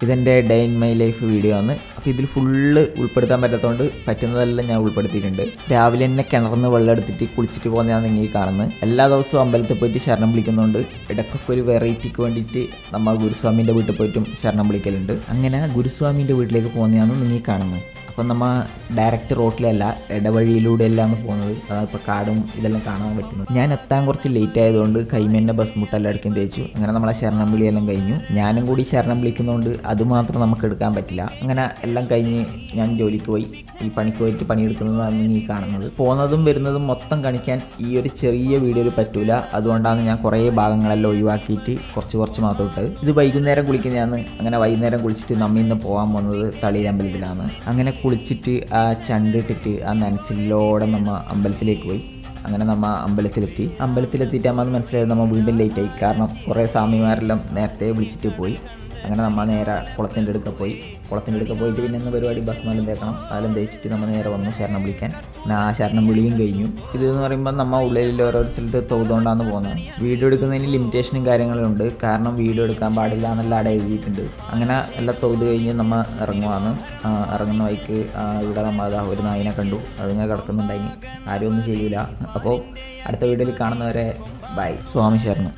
ഇതെൻ്റെ day in my life video ആണ്. അപ്പോൾ ഇതിൽ ഫുള്ള് ഉൾപ്പെടുത്താൻ പറ്റാത്തതുകൊണ്ട് പറ്റുന്നതെല്ലാം ഞാൻ ഉൾപ്പെടുത്തിയിട്ടുണ്ട്. രാവിലെ തന്നെ കിണർന്ന് വെള്ളം എടുത്തിട്ട് കുളിച്ചിട്ട് പോകുന്നതാണ് നിങ്ങൾ ഈ കാണുന്നത്. എല്ലാ ദിവസവും അമ്പലത്തിൽ പോയിട്ട് ശരണം വിളിക്കുന്നുണ്ട്. ഇടയ്ക്കൊക്കെ ഒരു വെറൈറ്റിക്ക് വേണ്ടിയിട്ട് നമ്മൾ ഗുരുസ്വാമീൻ്റെ വീട്ടിൽ പോയിട്ടും ശരണം വിളിക്കലുണ്ട്. അങ്ങനെ ഗുരുസ്വാമീൻ്റെ വീട്ടിലേക്ക് പോകുന്നതാണ് നിങ്ങൾ കാണുന്നത്. അപ്പം നമ്മൾ ഡയറക്റ്റ് റോട്ടിലല്ല, ഇടവഴിയിലൂടെ എല്ലാം പോകുന്നത്. ഇപ്പോൾ കാടും ഇതെല്ലാം കാണാൻ പറ്റുന്നത്. ഞാൻ എത്താൻ കുറച്ച് ലേറ്റ് ആയതുകൊണ്ട് കൈമേൻ്റെ ബസ് മുട്ടെല്ലാം അടിക്കാൻ തേച്ചു. അങ്ങനെ നമ്മളെ ശരണം വിളിയെല്ലാം കഴിഞ്ഞു. ഞാനും കൂടി ശരണം വിളിക്കുന്നതുകൊണ്ട് അതുമാത്രം നമുക്ക് എടുക്കാൻ പറ്റില്ല. അങ്ങനെ എല്ലാം കഴിഞ്ഞ് ഞാൻ ജോലിക്ക് പോയി. ഈ പണിക്ക് പോയിട്ട് പണിയെടുക്കുന്നതാണ് നീ കാണുന്നത്. പോകുന്നതും വരുന്നതും മൊത്തം കാണിക്കാൻ ഈ ഒരു ചെറിയ വീഡിയോയിൽ പറ്റൂല. അതുകൊണ്ടാണ് ഞാൻ കുറേ ഭാഗങ്ങളെല്ലാം ഒഴിവാക്കിയിട്ട് കുറച്ച് മാത്രം ഇട്ടത്. ഇത് വൈകുന്നേരം കുളിക്കുന്നതാണ്. അങ്ങനെ വൈകുന്നേരം കുളിച്ചിട്ട് നമ്മ ഇന്ന് പോകാൻ പോകുന്നത് തളിരമ്പലത്തിലാണ്. അങ്ങനെ കുളിച്ചിട്ട് ആ ചണ്ടിട്ടിട്ട് ആ നനച്ചിലോടെ നമ്മൾ അമ്പലത്തിലേക്ക് പോയി. അങ്ങനെ നമ്മൾ അമ്പലത്തിലെത്തിയിട്ട് നമ്മൾ മനസ്സിലായത് നമ്മൾ വീണ്ടും ലേറ്റായി. കാരണം കുറേ സ്വാമിമാരെല്ലാം നേരത്തെ വിളിച്ചിട്ട് പോയി. അങ്ങനെ നമ്മൾ നേരെ കുളത്തിൻ്റെ അടുക്ക പോയിട്ട് പിന്നെ ഇന്ന് പരിപാടി ഭസ്മെല്ലാം തേക്കണം. അതെല്ലാം തേച്ചിട്ട് നമ്മൾ നേരെ വന്നു ശരണം വിളിക്കാൻ. ആ ശരണം വിളിയും കഴിഞ്ഞു. ഇതെന്ന് പറയുമ്പോൾ നമ്മൾ ഉള്ളിൽ ഓരോ സ്ഥലത്ത് തൊഴുതുകൊണ്ടാണ് പോകുന്നത്. വീഡിയോ എടുക്കുന്നതിന് ലിമിറ്റേഷനും കാര്യങ്ങളും ഉണ്ട്. കാരണം വീഡിയോ എടുക്കാൻ പാടില്ല എന്നെല്ലാം അവിടെ എഴുതിയിട്ടുണ്ട്. അങ്ങനെ എല്ലാം തൊഴുത് കഴിഞ്ഞ് നമ്മൾ ഇറങ്ങുന്ന വഴിക്ക് ഇവിടെ നമ്മൾ ഒരു നായിനെ കണ്ടു. അതിങ്ങനെ കിടക്കുന്നുണ്ടായി. ആരും ഒന്നും ചെയ്യൂല. അപ്പോൾ അടുത്ത വീഡിയോയിൽ കാണുന്നവരെ ബൈ. സ്വാമി ശരണം.